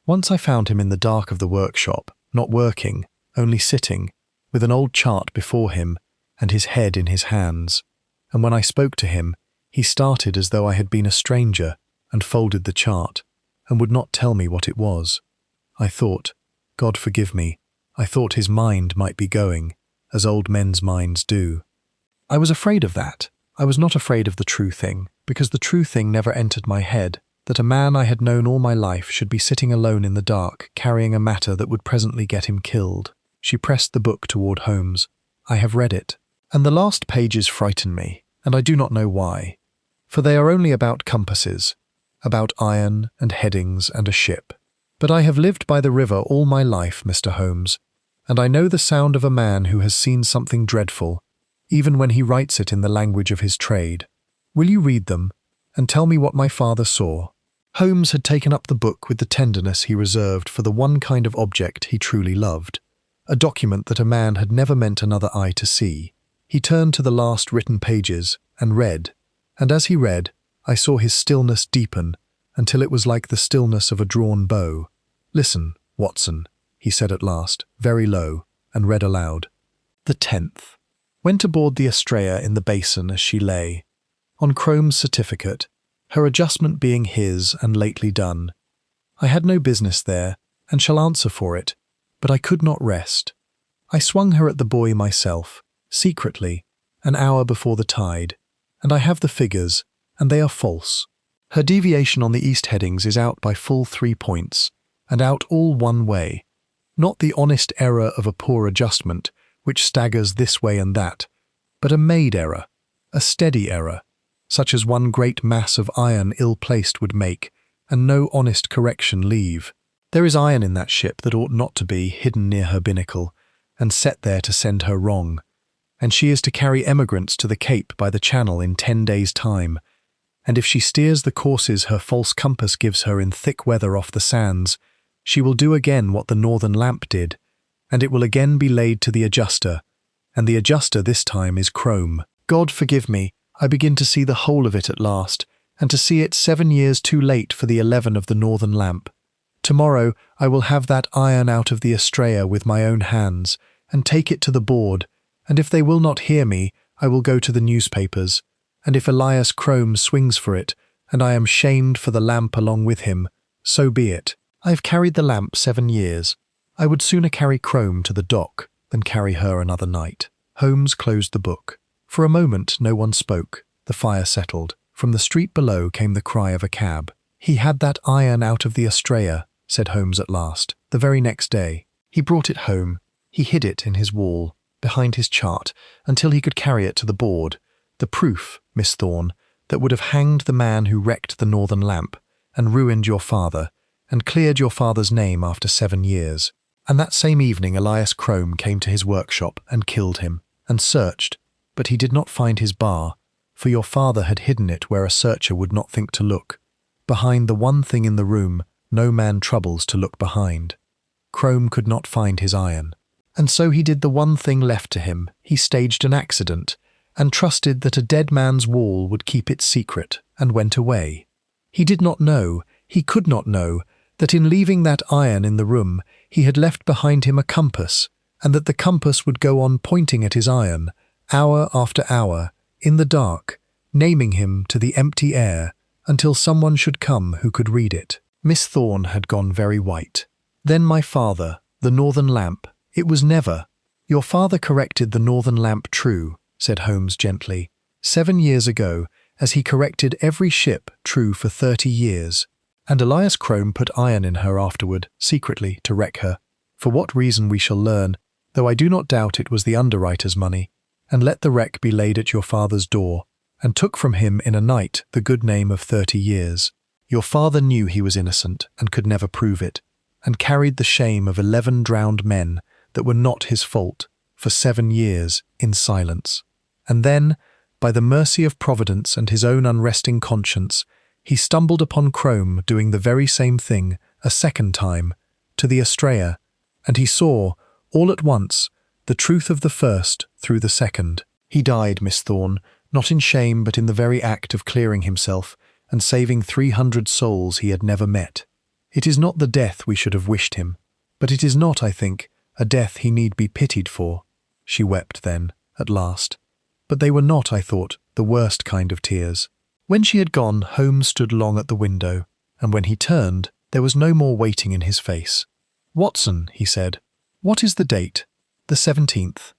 Once I found him in the dark of the workshop, not working, only sitting, with an old chart before him and his head in his hands. And when I spoke to him, he started as though I had been a stranger and folded the chart, and would not tell me what it was. I thought, God forgive me, I thought his mind might be going, as old men's minds do. I was afraid of that. I was not afraid of the true thing, because the true thing never entered my head, that a man I had known all my life should be sitting alone in the dark, carrying a matter that would presently get him killed. She pressed the book toward Holmes. I have read it, and the last pages frighten me, and I do not know why. For they are only about compasses, about iron and headings and a ship. But I have lived by the river all my life, Mr. Holmes, and I know the sound of a man who has seen something dreadful, even when he writes it in the language of his trade. Will you read them, and tell me what my father saw? Holmes had taken up the book with the tenderness he reserved for the one kind of object he truly loved, a document that a man had never meant another eye to see. He turned to the last written pages and read, and as he read, I saw his stillness deepen until it was like the stillness of a drawn bow. Listen, Watson, he said at last, very low, and read aloud. The 10th. Went aboard the Astrea in the basin as she lay. On Crome's certificate, her adjustment being his and lately done. I had no business there, and shall answer for it, but I could not rest. I swung her at the buoy myself, secretly, an hour before the tide, and I have the figures, and they are false. Her deviation on the east headings is out by full 3 points, and out all one way, not the honest error of a poor adjustment, which staggers this way and that, but a made error, a steady error, such as one great mass of iron ill-placed would make, and no honest correction leave. There is iron in that ship that ought not to be, hidden near her binnacle, and set there to send her wrong, and she is to carry emigrants to the Cape by the Channel in 10 days' time, and if she steers the courses her false compass gives her in thick weather off the sands, she will do again what the Northern Lamp did, and it will again be laid to the adjuster, and the adjuster this time is Crome. God forgive me, I begin to see the whole of it at last, and to see it 7 years too late for the 11 of the Northern Lamp. Tomorrow I will have that iron out of the Astrea with my own hands, and take it to the board, and if they will not hear me, I will go to the newspapers, and if Elias Crome swings for it, and I am shamed for the lamp along with him, so be it. I have carried the lamp 7 years. I would sooner carry Crome to the dock than carry her another night. Holmes closed the book. For a moment no one spoke. The fire settled. From the street below came the cry of a cab. He had that iron out of the Astrea, said Holmes at last, the very next day. He brought it home. He hid it in his wall, behind his chart, until he could carry it to the board. The proof, Miss Thorne, that would have hanged the man who wrecked the Northern Lamp, and ruined your father, and cleared your father's name after 7 years. And that same evening Elias Crome came to his workshop and killed him, and searched, but he did not find his bar, for your father had hidden it where a searcher would not think to look. Behind the one thing in the room no man troubles to look behind. Crome could not find his iron. And so he did the one thing left to him. He staged an accident, and trusted that a dead man's wall would keep its secret, and went away. He did not know, he could not know, that in leaving that iron in the room he had left behind him a compass, and that the compass would go on pointing at his iron, hour after hour, in the dark, naming him to the empty air, until someone should come who could read it. Miss Thorne had gone very white. Then my father, the Northern Lamp, it was never. Your father corrected the Northern Lamp true, said Holmes gently, 7 years ago, as he corrected every ship true for 30 years. And Elias Crome put iron in her afterward, secretly, to wreck her. For what reason we shall learn, though I do not doubt it was the underwriter's money, and let the wreck be laid at your father's door, and took from him in a night the good name of 30 years. Your father knew he was innocent, and could never prove it, and carried the shame of 11 drowned men that were not his fault, for 7 years, in silence. And then, by the mercy of Providence and his own unresting conscience, he stumbled upon Crome doing the very same thing, a second time, to the Astrea, and he saw, all at once, the truth of the first through the second. He died, Miss Thorne, not in shame but in the very act of clearing himself, and saving 300 souls he had never met. It is not the death we should have wished him, but it is not, I think, a death he need be pitied for. She wept then, at last. But they were not, I thought, the worst kind of tears. When she had gone, Holmes stood long at the window, and when he turned, there was no more waiting in his face. "Watson," he said, "what is the date?" "The 17th.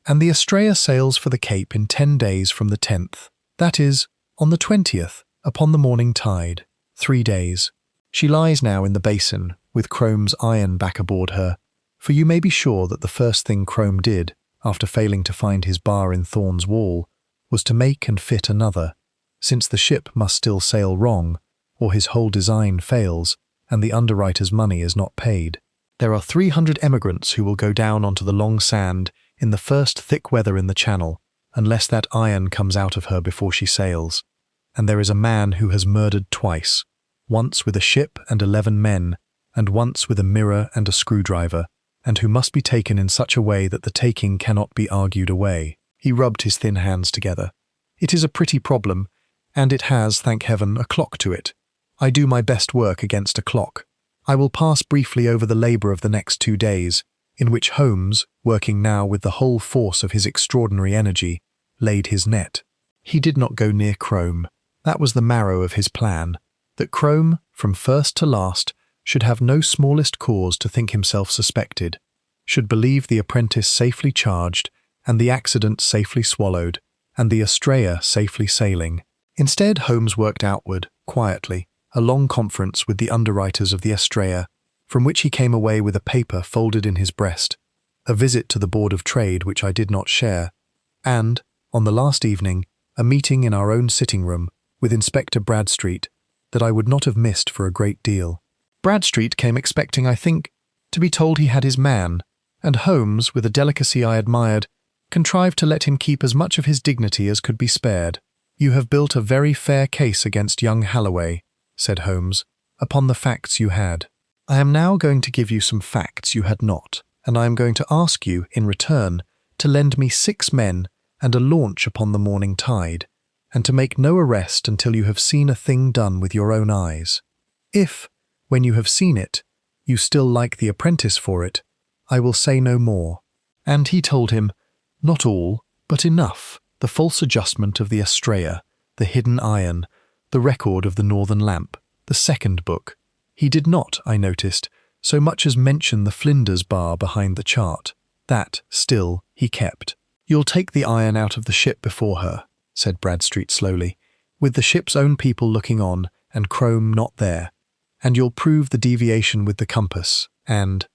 And the Astrea sails for the Cape in 10 days from the 10th. That is, on the 20th, upon the morning tide. 3 days. She lies now in the basin, with Crome's iron back aboard her, for you may be sure that the first thing Crome did, after failing to find his bar in Thorne's wall, was to make and fit another, since the ship must still sail wrong, or his whole design fails, and the underwriter's money is not paid. There are 300 emigrants who will go down onto the long sand in the first thick weather in the Channel, unless that iron comes out of her before she sails. And there is a man who has murdered twice, once with a ship and 11 men, and once with a mirror and a screwdriver, and who must be taken in such a way that the taking cannot be argued away. He rubbed his thin hands together. It is a pretty problem, and it has, thank heaven, a clock to it. I do my best work against a clock. I will pass briefly over the labour of the next 2 days, in which Holmes, working now with the whole force of his extraordinary energy, laid his net. He did not go near Crome. That was the marrow of his plan, that Crome, from first to last, should have no smallest cause to think himself suspected, should believe the apprentice safely charged, and the accident safely swallowed, and the Astrea safely sailing. Instead, Holmes worked outward, quietly, a long conference with the underwriters of the Astrea, from which he came away with a paper folded in his breast, a visit to the Board of Trade which I did not share, and, on the last evening, a meeting in our own sitting-room with Inspector Bradstreet that I would not have missed for a great deal. Bradstreet came expecting, I think, to be told he had his man, and Holmes, with a delicacy I admired, contrived to let him keep as much of his dignity as could be spared. "You have built a very fair case against young Halloway," said Holmes, "upon the facts you had. I am now going to give you some facts you had not, and I am going to ask you, in return, to lend me 6 men and a launch upon the morning tide, and to make no arrest until you have seen a thing done with your own eyes. If, when you have seen it, you still like the apprentice for it, I will say no more." And he told him, not all, but enough, the false adjustment of the Astrea, the hidden iron, the record of the Northern Lamp, the second book. He did not, I noticed, so much as mention the Flinders bar behind the chart. That, still, he kept. "You'll take the iron out of the ship before her," said Bradstreet slowly, "with the ship's own people looking on, and Chrome not there. And you'll prove the deviation with the compass, and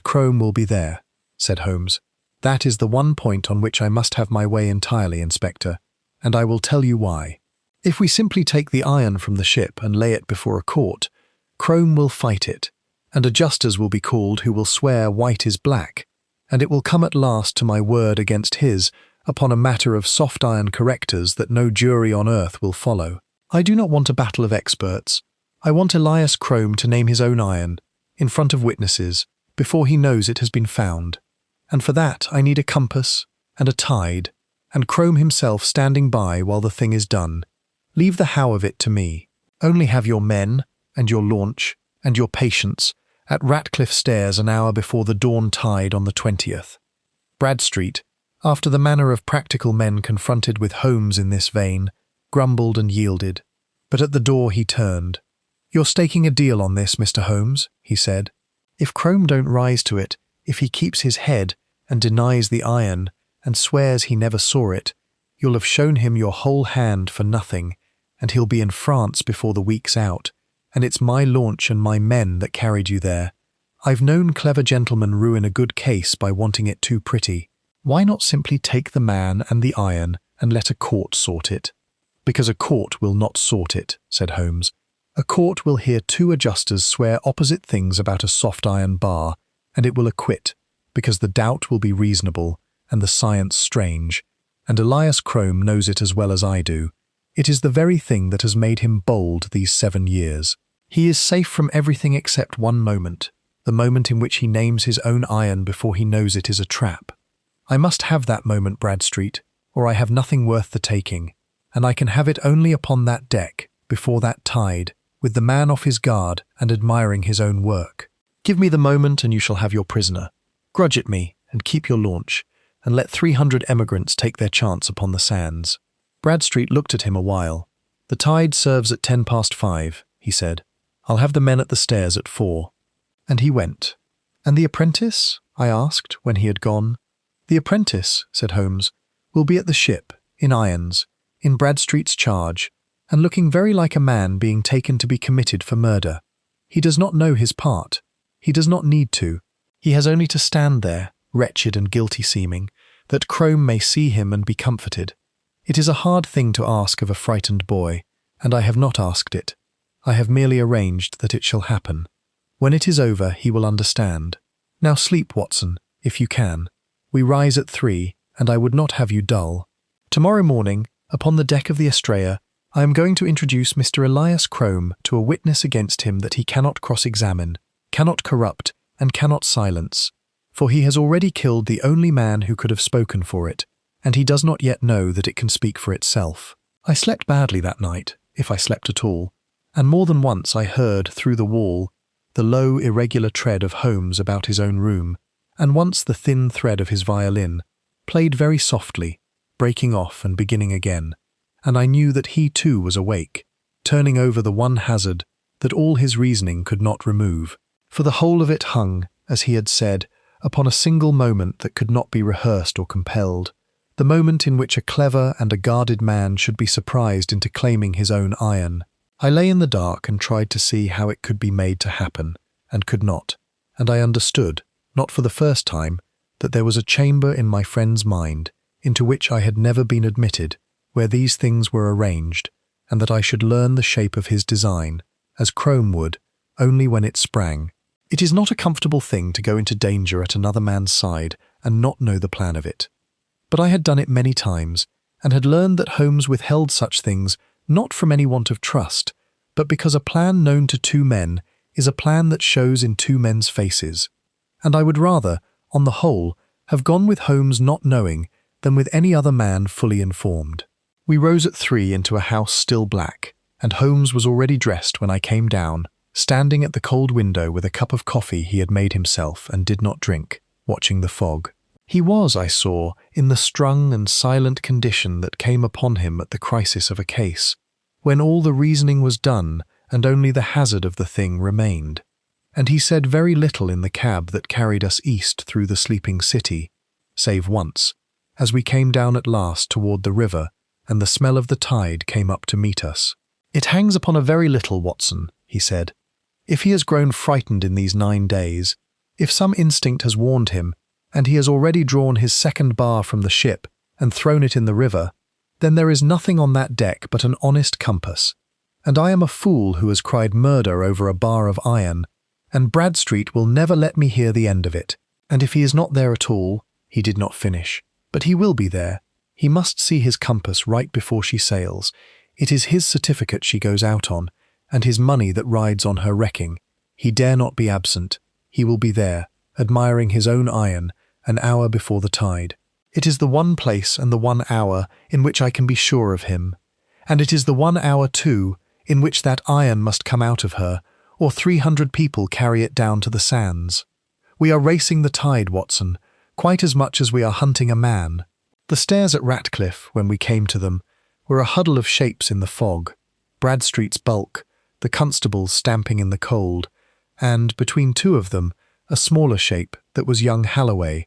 Chrome will be there," said Holmes. "That is the one point on which I must have my way entirely, Inspector, and I will tell you why. If we simply take the iron from the ship and lay it before a court, Chrome will fight it, and adjusters will be called who will swear white is black, and it will come at last to my word against his upon a matter of soft iron correctors that no jury on earth will follow. I do not want a battle of experts. I want Elias Chrome to name his own iron, in front of witnesses, before he knows it has been found. And for that I need a compass and a tide, and Chrome himself standing by while the thing is done. Leave the how of it to me. Only have your men, and your launch, and your patience, at Ratcliff Stairs an hour before the dawn tide on the 20th. Bradstreet, after the manner of practical men confronted with Holmes in this vein, grumbled and yielded. But at the door he turned. "You're staking a deal on this, Mr. Holmes," he said. "If Chrome don't rise to it, if he keeps his head and denies the iron and swears he never saw it, you'll have shown him your whole hand for nothing, and he'll be in France before the week's out, and it's my launch and my men that carried you there. I've known clever gentlemen ruin a good case by wanting it too pretty. Why not simply take the man and the iron and let a court sort it?" "Because a court will not sort it," said Holmes. "A court will hear two adjusters swear opposite things about a soft iron bar, and it will acquit, because the doubt will be reasonable and the science strange, and Elias Chrome knows it as well as I do. It is the very thing that has made him bold these 7 years. He is safe from everything except one moment, the moment in which he names his own iron before he knows it is a trap. I must have that moment, Bradstreet, or I have nothing worth the taking, and I can have it only upon that deck, before that tide, with the man off his guard and admiring his own work. Give me the moment and you shall have your prisoner. Grudge it me, and keep your launch, and let 300 emigrants take their chance upon the sands." Bradstreet looked at him a while. "The tide serves at 5:10, he said. "I'll have the men at the stairs at 4. And he went. "And the apprentice?" I asked when he had gone. "The apprentice," said Holmes, "will be at the ship, in irons, in Bradstreet's charge, and looking very like a man being taken to be committed for murder. He does not know his part. He does not need to. He has only to stand there, wretched and guilty seeming, that Chrome may see him and be comforted. It is a hard thing to ask of a frightened boy, and I have not asked it. I have merely arranged that it shall happen. When it is over, he will understand. Now sleep, Watson, if you can. We rise at 3, and I would not have you dull. Tomorrow morning, upon the deck of the Estrella, I am going to introduce Mr. Elias Chrome to a witness against him that he cannot cross-examine, cannot corrupt, and cannot silence, for he has already killed the only man who could have spoken for it, and he does not yet know that it can speak for itself. I slept badly that night, if I slept at all, and more than once I heard, through the wall, the low, irregular tread of Holmes about his own room, and once the thin thread of his violin, played very softly, breaking off and beginning again, and I knew that he too was awake, turning over the one hazard that all his reasoning could not remove, for the whole of it hung, as he had said, upon a single moment that could not be rehearsed or compelled, the moment in which a clever and a guarded man should be surprised into claiming his own iron. I lay in the dark and tried to see how it could be made to happen, and could not, and I understood, not for the first time, that there was a chamber in my friend's mind, into which I had never been admitted, where these things were arranged, and that I should learn the shape of his design, as Chrome would, only when it sprang. It is not a comfortable thing to go into danger at another man's side and not know the plan of it. But I had done it many times, and had learned that Holmes withheld such things not from any want of trust, but because a plan known to two men is a plan that shows in two men's faces. And I would rather, on the whole, have gone with Holmes not knowing than with any other man fully informed. We rose at 3 into a house still black, and Holmes was already dressed when I came down, standing at the cold window with a cup of coffee he had made himself and did not drink, watching the fog. He was, I saw, in the strung and silent condition that came upon him at the crisis of a case, when all the reasoning was done and only the hazard of the thing remained. And he said very little in the cab that carried us east through the sleeping city, save once, as we came down at last toward the river, and the smell of the tide came up to meet us. "It hangs upon a very little, Watson," he said. "If he has grown frightened in these 9 days, if some instinct has warned him, and he has already drawn his second bar from the ship and thrown it in the river, then there is nothing on that deck but an honest compass. And I am a fool who has cried murder over a bar of iron, and Bradstreet will never let me hear the end of it. And if he is not there at all," he did not finish, "but he will be there. He must see his compass right before she sails. It is his certificate she goes out on, and his money that rides on her wrecking. He dare not be absent. He will be there, admiring his own iron, an hour before the tide. It is the one place and the 1 hour in which I can be sure of him. And it is the 1 hour, too, in which that iron must come out of her, or 300 people carry it down to the sands. We are racing the tide, Watson, quite as much as we are hunting a man." The stairs at Ratcliff, when we came to them, were a huddle of shapes in the fog, Bradstreet's bulk, the constables stamping in the cold, and, between 2 of them, a smaller shape that was young Halloway,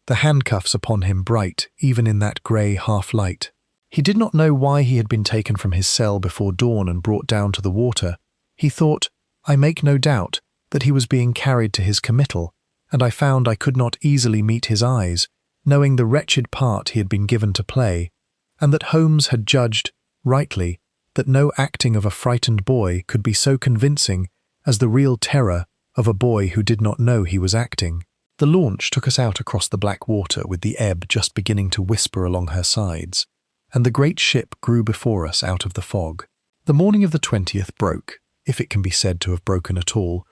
the handcuffs upon him bright even in that grey half-light. He did not know why he had been taken from his cell before dawn and brought down to the water. He thought, I make no doubt, that he was being carried to his committal, and I found I could not easily meet his eyes, knowing the wretched part he had been given to play, and that Holmes had judged, rightly, that no acting of a frightened boy could be so convincing as the real terror of a boy who did not know he was acting. The launch took us out across the black water with the ebb just beginning to whisper along her sides, and the great ship grew before us out of the fog. The morning of the 20th broke, if it can be said to have broken at all,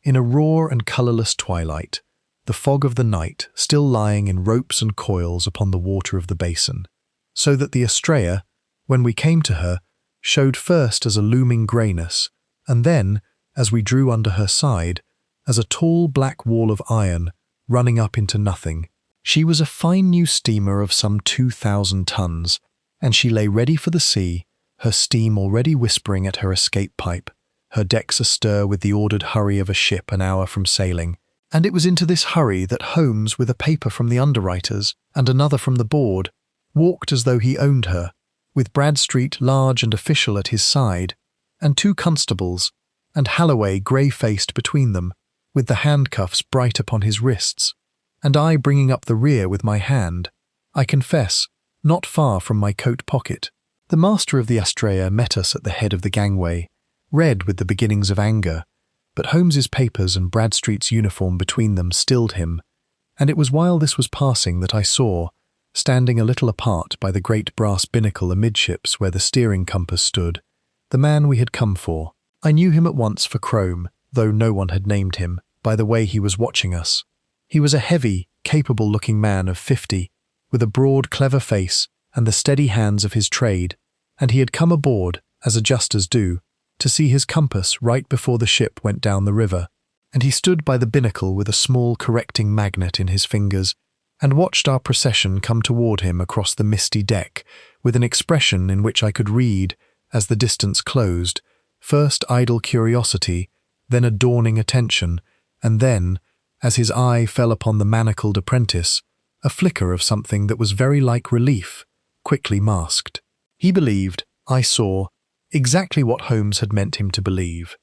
in a raw and colourless twilight, the fog of the night still lying in ropes and coils upon the water of the basin, so that the Astrea, when we came to her, showed first as a looming greyness, and then, as we drew under her side, as a tall black wall of iron running up into nothing. She was a fine new steamer of some 2,000 tons, and she lay ready for the sea, her steam already whispering at her escape pipe, her decks astir with the ordered hurry of a ship an hour from sailing. And it was into this hurry that Holmes, with a paper from the underwriters and another from the board, walked as though he owned her, with Bradstreet large and official at his side, and 2 constables, and Halloway grey-faced between them, with the handcuffs bright upon his wrists, and I bringing up the rear with my hand, I confess, not far from my coat pocket. The master of the Astrea met us at the head of the gangway, red with the beginnings of anger, but Holmes's papers and Bradstreet's uniform between them stilled him, and it was while this was passing that I saw, standing a little apart by the great brass binnacle amidships where the steering compass stood, the man we had come for. I knew him at once for Crome, though no one had named him, by the way he was watching us. He was a heavy, capable-looking man of 50, with a broad, clever face and the steady hands of his trade, and he had come aboard, as adjusters do, to see his compass right before the ship went down the river, and he stood by the binnacle with a small correcting magnet in his fingers, and watched our procession come toward him across the misty deck, with an expression in which I could read, as the distance closed, first idle curiosity, then a dawning attention, and then, as his eye fell upon the manacled apprentice, a flicker of something that was very like relief, quickly masked. He believed, I saw, exactly what Holmes had meant him to believe,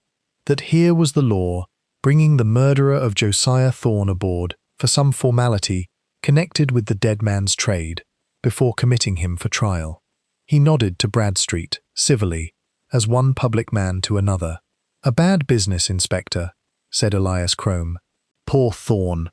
that here was the law bringing the murderer of Josiah Thorne aboard for some formality connected with the dead man's trade, before committing him for trial. He nodded to Bradstreet, civilly, as one public man to another. "A bad business, Inspector," said Elias Crome. "Poor Thorne.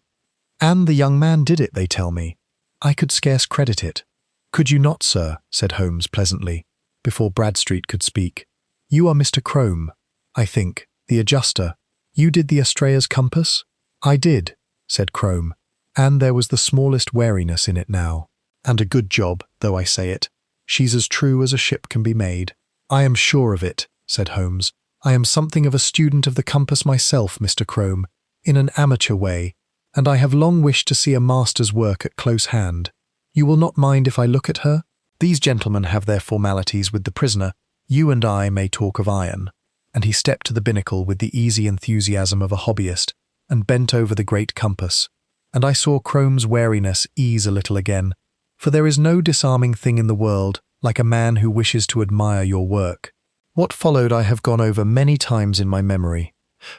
And the young man did it, they tell me. I could scarce credit it." "Could you not, sir?" said Holmes pleasantly, before Bradstreet could speak. "You are Mr. Crome, I think, the adjuster. You did the Astrea's compass?" "I did," said Crome, and there was the smallest wariness in it now. "And a good job, though I say it. She's as true as a ship can be made." "I am sure of it," said Holmes. "I am something of a student of the compass myself, Mr. Crome, in an amateur way, and I have long wished to see a master's work at close hand. You will not mind if I look at her? These gentlemen have their formalities with the prisoner. You and I may talk of iron." And he stepped to the binnacle with the easy enthusiasm of a hobbyist, and bent over the great compass. And I saw Crome's wariness ease a little again, for there is no disarming thing in the world like a man who wishes to admire your work. What followed I have gone over many times in my memory,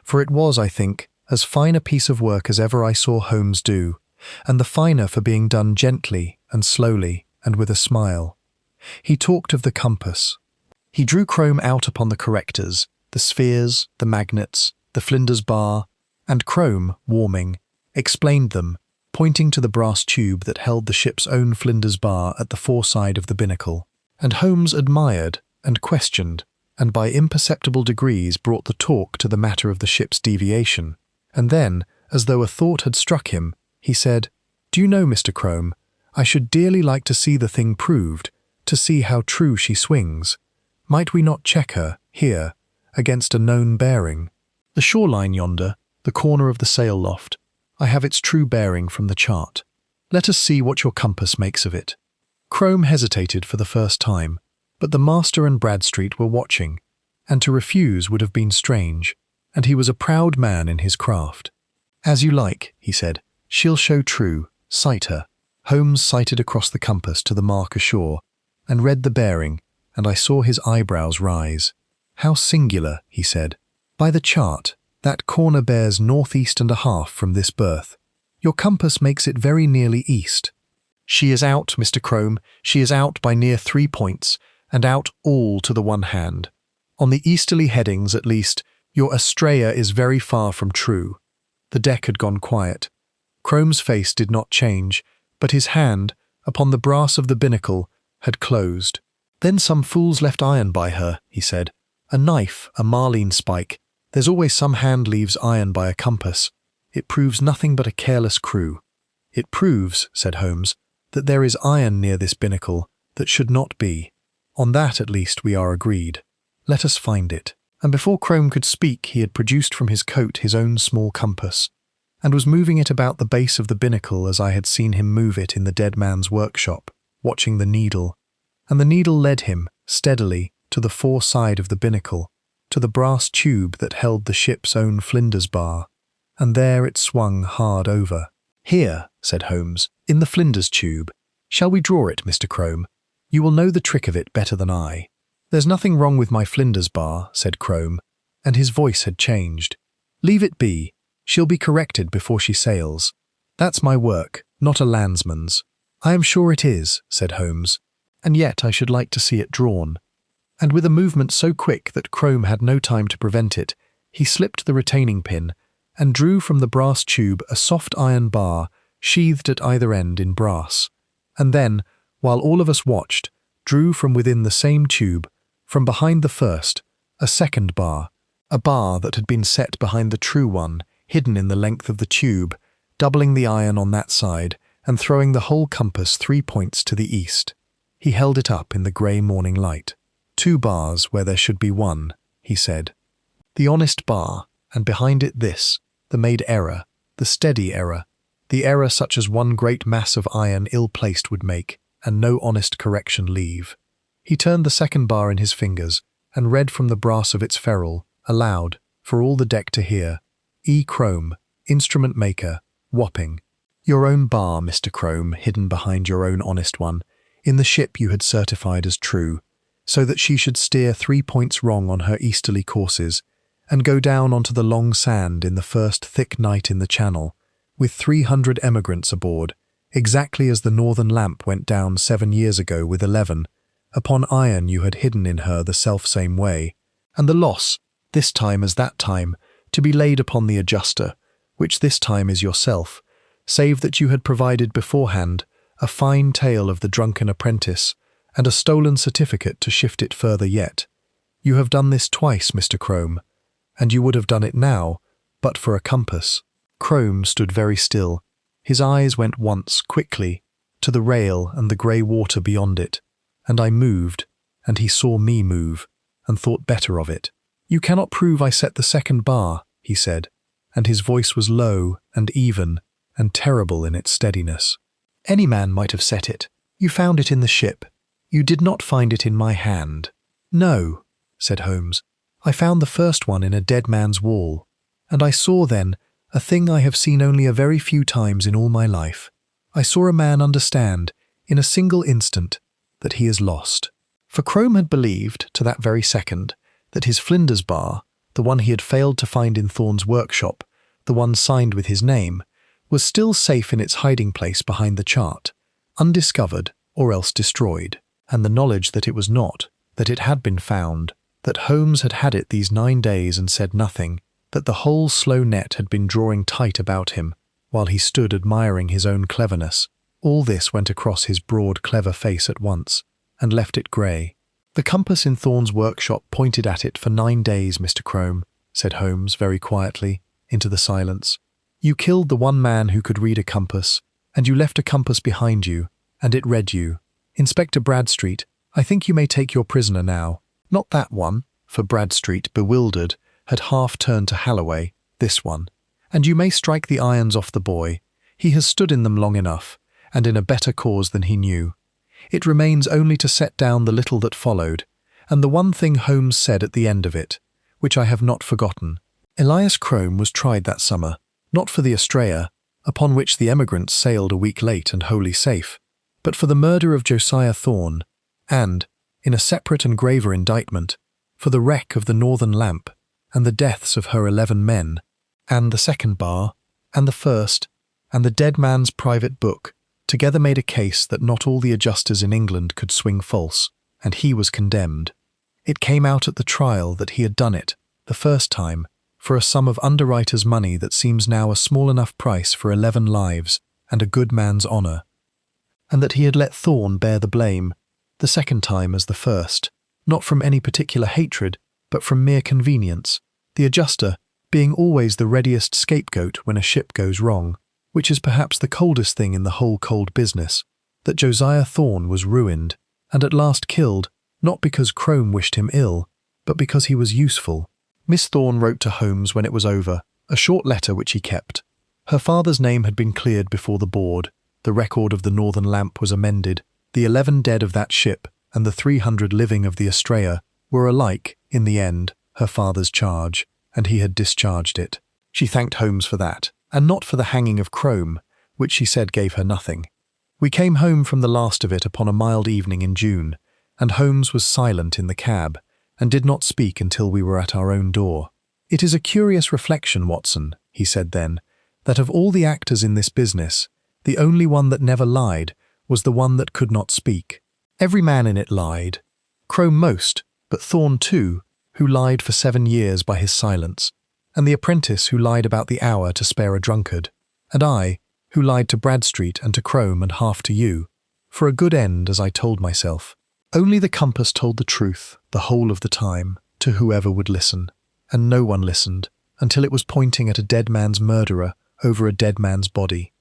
for it was, I think, as fine a piece of work as ever I saw Holmes do, and the finer for being done gently and slowly and with a smile. He talked of the compass. He drew Crome out upon the correctors, the spheres, the magnets, the Flinders bar, and Crome, warming, explained them, pointing to the brass tube that held the ship's own Flinders bar at the foreside of the binnacle. And Holmes admired and questioned, and by imperceptible degrees brought the talk to the matter of the ship's deviation. And then, as though a thought had struck him, he said, "Do you know, Mr. Crome, I should dearly like to see the thing proved, to see how true she swings. Might we not check her, here, against a known bearing? The shoreline yonder, the corner of the sail loft, I have its true bearing from the chart. Let us see what your compass makes of it." Crome hesitated for the first time, but the master and Bradstreet were watching, and to refuse would have been strange, and he was a proud man in his craft. "As you like," he said. "She'll show true. Sight her." Holmes sighted across the compass to the mark ashore, and read the bearing, and I saw his eyebrows rise. "How singular," he said. "By the chart, that corner bears northeast and a half from this berth. Your compass makes it very nearly east." "She is out, Mr. Crome, she is out by near 3 points, and out all to the one hand. On the easterly headings, at least, your Astraea is very far from true." The deck had gone quiet. Crome's face did not change, but his hand, upon the brass of the binnacle, had closed. "Then some fools left iron by her," he said. "A knife, a marline spike. There's always some hand leaves iron by a compass. It proves nothing but a careless crew." "It proves," said Holmes, "that there is iron near this binnacle that should not be. On that, at least, we are agreed. Let us find it." And before Crome could speak, he had produced from his coat his own small compass, and was moving it about the base of the binnacle as I had seen him move it in the dead man's workshop, watching the needle. And the needle led him, steadily, to the fore side of the binnacle, to the brass tube that held the ship's own Flinders bar, and there it swung hard over. "Here," said Holmes, "in the Flinders tube. Shall we draw it, Mr. Crome? You will know the trick of it better than I." "There's nothing wrong with my Flinders bar," said Crome, and his voice had changed. "Leave it be. She'll be corrected before she sails. That's my work, not a landsman's." "I am sure it is," said Holmes, "and yet I should like to see it drawn." And with a movement so quick that Crome had no time to prevent it, he slipped the retaining pin and drew from the brass tube a soft iron bar sheathed at either end in brass, and then, while all of us watched, drew from within the same tube, from behind the first, a second bar, a bar that had been set behind the true one, hidden in the length of the tube, doubling the iron on that side and throwing the whole compass 3 points to the east. He held it up in the grey morning light. "2 bars where there should be 1, he said. "The honest bar, and behind it this, the made error, the steady error, the error such as one great mass of iron ill-placed would make, and no honest correction leave." He turned the second bar in his fingers, and read from the brass of its ferrule, aloud, for all the deck to hear, "E. Crome, instrument maker, Wapping. Your own bar, Mr. Crome, hidden behind your own honest one, in the ship you had certified as true, so that she should steer 3 points wrong on her easterly courses, and go down onto the long sand in the first thick night in the Channel, with 300 emigrants aboard, exactly as the Northern Lamp went down 7 years ago with 11, upon iron you had hidden in her the self-same way, and the loss, this time as that time, to be laid upon the adjuster, which this time is yourself, save that you had provided beforehand a fine tale of the drunken apprentice, and a stolen certificate to shift it further yet. You have done this twice, Mr. Crome, and you would have done it now, but for a compass." Crome stood very still. His eyes went once, quickly, to the rail and the grey water beyond it, and I moved, and he saw me move, and thought better of it. "You cannot prove I set the second bar," he said, and his voice was low and even and terrible in its steadiness. "Any man might have set it. You found it in the ship. You did not find it in my hand." "No," said Holmes. "I found the first one in a dead man's wall, and I saw then a thing I have seen only a very few times in all my life. I saw a man understand, in a single instant, that he is lost." For Crome had believed, to that very second, that his Flinders bar, the one he had failed to find in Thorne's workshop, the one signed with his name, was still safe in its hiding place behind the chart, undiscovered or else destroyed, and the knowledge that it was not, that it had been found, that Holmes had had it these 9 days and said nothing, that the whole slow net had been drawing tight about him, while he stood admiring his own cleverness. All this went across his broad, clever face at once, and left it grey. "The compass in Thorne's workshop pointed at it for 9 days, Mr. Crome," said Holmes very quietly, into the silence. "You killed the one man who could read a compass, and you left a compass behind you, and it read you. Inspector Bradstreet, I think you may take your prisoner now. Not that one," for Bradstreet, bewildered, had half turned to Halloway, "this one. And you may strike the irons off the boy. He has stood in them long enough, and in a better cause than he knew. It remains only to set down the little that followed, and the one thing Holmes said at the end of it, which I have not forgotten. Elias Crome was tried that summer, not for the Astraea, upon which the emigrants sailed a week late and wholly safe, but for the murder of Josiah Thorne, and, in a separate and graver indictment, for the wreck of the Northern Lamp, and the deaths of her 11 men, and the second bar, and the first, and the dead man's private book, together made a case that not all the adjusters in England could swing false, and he was condemned. It came out at the trial that he had done it, the first time, for a sum of underwriter's money that seems now a small enough price for 11 lives and a good man's honour, and that he had let Thorne bear the blame, the second time as the first, not from any particular hatred, but from mere convenience, the adjuster being always the readiest scapegoat when a ship goes wrong, which is perhaps the coldest thing in the whole cold business, that Josiah Thorne was ruined, and at last killed, not because Crome wished him ill, but because he was useful. Miss Thorne wrote to Holmes when it was over, a short letter which he kept. Her father's name had been cleared before the board, the record of the Northern Lamp was amended, the 11 dead of that ship and the 300 living of the Astraea were alike, in the end, her father's charge, and he had discharged it. She thanked Holmes for that, and not for the hanging of Crome, which she said gave her nothing. We came home from the last of it upon a mild evening in June, and Holmes was silent in the cab, and did not speak until we were at our own door. "It is a curious reflection, Watson," he said then, "that of all the actors in this business, the only one that never lied was the one that could not speak. Every man in it lied. Crome most, but Thorne too, who lied for 7 years by his silence, and the apprentice who lied about the hour to spare a drunkard, and I, who lied to Bradstreet and to Crome and half to you, for a good end, as I told myself. Only the compass told the truth, the whole of the time, to whoever would listen, and no one listened, until it was pointing at a dead man's murderer over a dead man's body.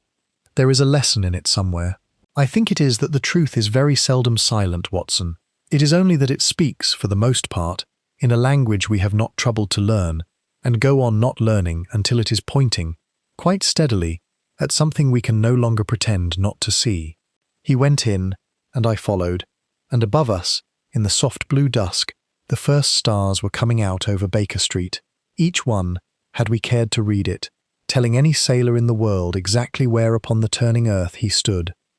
There is a lesson in it somewhere. I think it is that the truth is very seldom silent, Watson. It is only that it speaks, for the most part, in a language we have not troubled to learn, and go on not learning until it is pointing, quite steadily, at something we can no longer pretend not to see." He went in, and I followed, and above us, in the soft blue dusk, the first stars were coming out over Baker Street, each one, had we cared to read it, telling any sailor in the world exactly where upon the turning earth he stood.